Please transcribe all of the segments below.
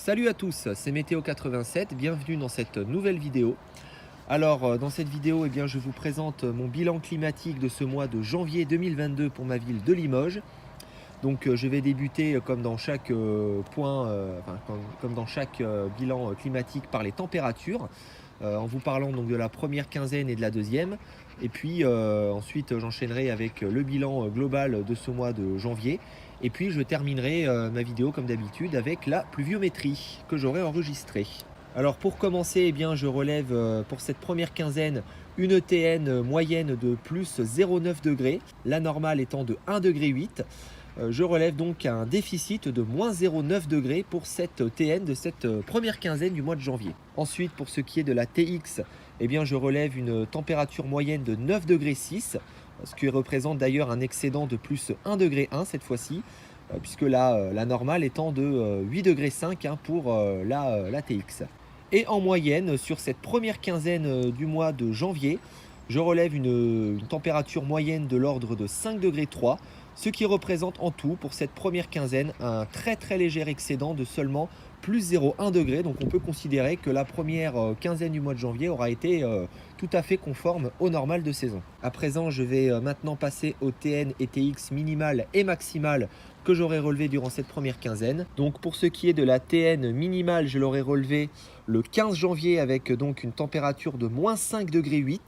Salut à tous, c'est Météo 87, bienvenue dans cette nouvelle vidéo. Alors dans cette vidéo, je vous présente mon bilan climatique de ce mois de janvier 2022 pour ma ville de Limoges. Donc je vais débuter comme dans chaque comme dans chaque bilan climatique par les températures, en vous parlant donc de la première quinzaine et de la deuxième. Et puis ensuite j'enchaînerai avec le bilan global de ce mois de janvier. Et puis je terminerai ma vidéo comme d'habitude avec la pluviométrie que j'aurai enregistrée. Alors pour commencer, je relève pour cette première quinzaine une ETN moyenne de plus 0,9 degrés, la normale étant de 1,8 degré. Je relève donc un déficit de moins 0,9 degrés pour cette TN de cette première quinzaine du mois de janvier. Ensuite, pour ce qui est de la TX, je relève une température moyenne de 9,6 degrés, ce qui représente d'ailleurs un excédent de plus 1,1 degré cette fois-ci, puisque la normale étant de 8,5 degrés pour la TX. Et en moyenne, sur cette première quinzaine du mois de janvier, je relève une température moyenne de l'ordre de 5,3 degrés, ce qui représente en tout pour cette première quinzaine un très léger excédent de seulement plus 0,1 degré. Donc on peut considérer que la première quinzaine du mois de janvier aura été tout à fait conforme au normal de saison. À présent, je vais maintenant passer au TN et TX minimale et maximale que j'aurai relevé durant cette première quinzaine. Donc pour ce qui est de la TN minimale, je l'aurai relevé le 15 janvier avec donc une température de moins 5,8 degrés.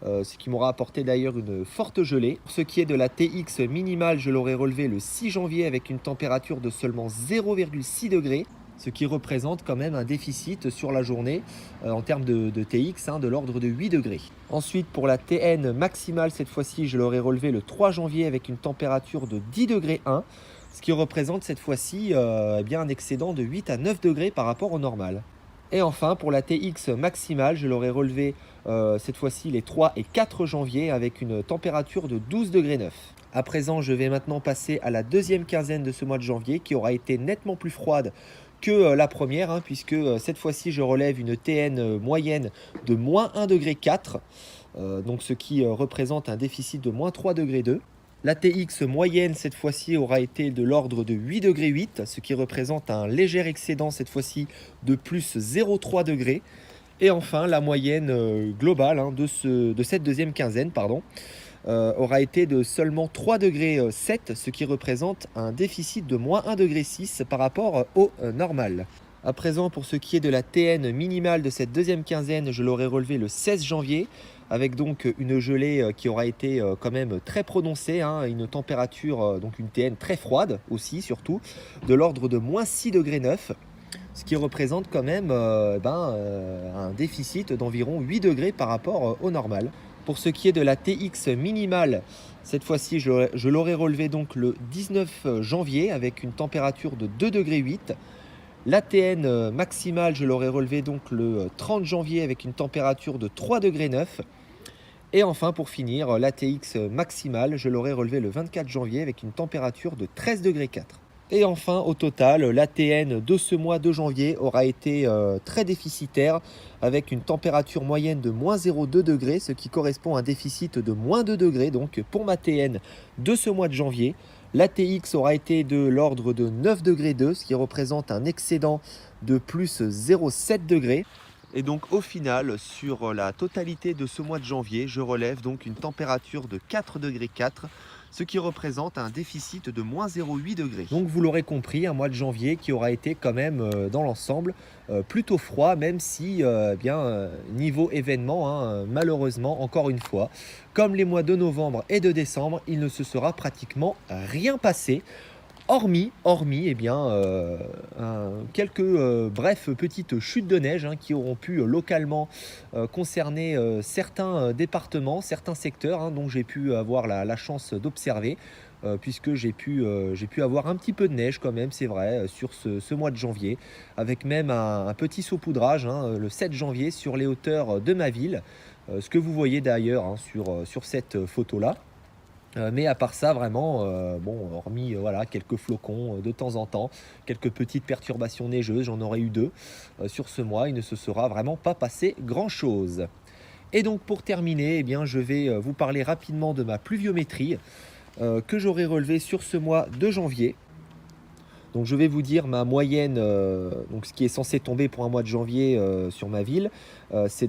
Ce qui m'aura apporté d'ailleurs une forte gelée. Pour ce qui est de la TX minimale, je l'aurai relevé le 6 janvier avec une température de seulement 0,6 degrés, ce qui représente quand même un déficit sur la journée en termes de TX de l'ordre de 8 degrés. Ensuite, pour la TN maximale, cette fois-ci, je l'aurai relevé le 3 janvier avec une température de 10,1 degrés, ce qui représente cette fois-ci un excédent de 8 à 9 degrés par rapport au normal. Et enfin, pour la TX maximale, je l'aurai relevé cette fois-ci les 3 et 4 janvier avec une température de 12,9 degrés. À présent, je vais maintenant passer à la deuxième quinzaine de ce mois de janvier qui aura été nettement plus froide que la première, puisque cette fois-ci, je relève une TN moyenne de moins 1,4 degré, donc ce qui représente un déficit de moins 3,2 degrés. La TX moyenne cette fois-ci aura été de l'ordre de 8,8 degrés, ce qui représente un léger excédent cette fois-ci de plus 0,3 degrés. Et enfin, la moyenne globale de cette deuxième quinzaine aura été de seulement 3,7 degrés, ce qui représente un déficit de moins 1,6 degré par rapport au normal. À présent, pour ce qui est de la TN minimale de cette deuxième quinzaine, je l'aurai relevé le 16 janvier, avec donc une gelée qui aura été quand même très prononcée, une température, donc une TN très froide aussi, surtout, de l'ordre de moins 6,9 degrés, ce qui représente quand même un déficit d'environ 8 degrés par rapport au normal. Pour ce qui est de la TX minimale, cette fois-ci, je l'aurai relevé donc le 19 janvier avec une température de 2,8 degrés. La TN maximale, je l'aurai relevé donc le 30 janvier avec une température de 3,9 degrés. Et enfin, pour finir, la TX maximale, je l'aurai relevé le 24 janvier avec une température de 13,4 degrés. Et enfin, au total, l'ATN de ce mois de janvier aura été très déficitaire avec une température moyenne de moins 0,2 degrés, ce qui correspond à un déficit de moins 2 degrés. Donc pour ma TN de ce mois de janvier, l'ATX aura été de l'ordre de 9,2 degrés, ce qui représente un excédent de plus 0,7 degrés. Et donc au final, sur la totalité de ce mois de janvier, je relève donc une température de 4,4 degrés, ce qui représente un déficit de moins 0,8 degrés. Donc vous l'aurez compris, un mois de janvier qui aura été quand même dans l'ensemble plutôt froid, même si niveau événement, malheureusement, encore une fois, comme les mois de novembre et de décembre, il ne se sera pratiquement rien passé. Hormis quelques brefs petites chutes de neige qui auront pu localement concerner certains départements, certains secteurs dont j'ai pu avoir la chance d'observer, puisque j'ai pu avoir un petit peu de neige quand même, c'est vrai, sur ce mois de janvier, avec même un petit saupoudrage le 7 janvier sur les hauteurs de ma ville, ce que vous voyez d'ailleurs sur cette photo-là. Mais à part ça, vraiment, hormis quelques flocons de temps en temps, quelques petites perturbations neigeuses, j'en aurais eu 2 sur ce mois, il ne se sera vraiment pas passé grand-chose. Et donc pour terminer, je vais vous parler rapidement de ma pluviométrie que j'aurai relevée sur ce mois de janvier. Donc je vais vous dire ma moyenne, donc ce qui est censé tomber pour un mois de janvier sur ma ville, c'est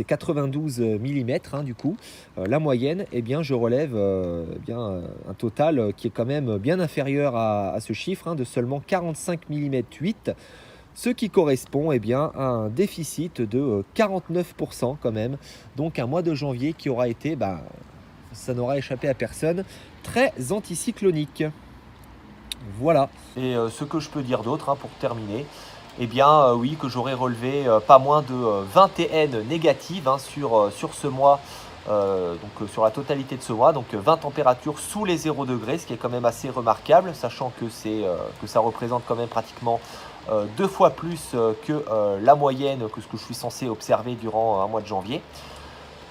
92 millimètres, hein, du coup. La moyenne, eh bien, je relève un total qui est quand même bien inférieur à ce chiffre, hein, de seulement 45 millimètres 8, ce qui correspond eh bien, à un déficit de 49% quand même. Donc un mois de janvier qui aura été, ça n'aura échappé à personne, très anticyclonique. Voilà. Et ce que je peux dire d'autre, hein, pour terminer, eh bien oui, que j'aurais relevé pas moins de 21 négatives, hein, sur ce mois, sur la totalité de ce mois, donc 20 températures sous les 0 degrés, ce qui est quand même assez remarquable, sachant que ça représente quand même pratiquement 2 fois plus que la moyenne, que ce que je suis censé observer durant un mois de janvier.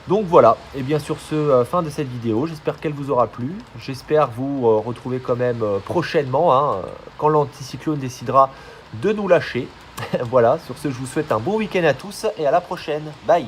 Donc voilà, et bien sur ce, fin de cette vidéo, j'espère qu'elle vous aura plu. J'espère vous retrouver quand même prochainement, hein, quand l'anticyclone décidera de nous lâcher. Voilà, sur ce, je vous souhaite un bon week-end à tous et à la prochaine. Bye!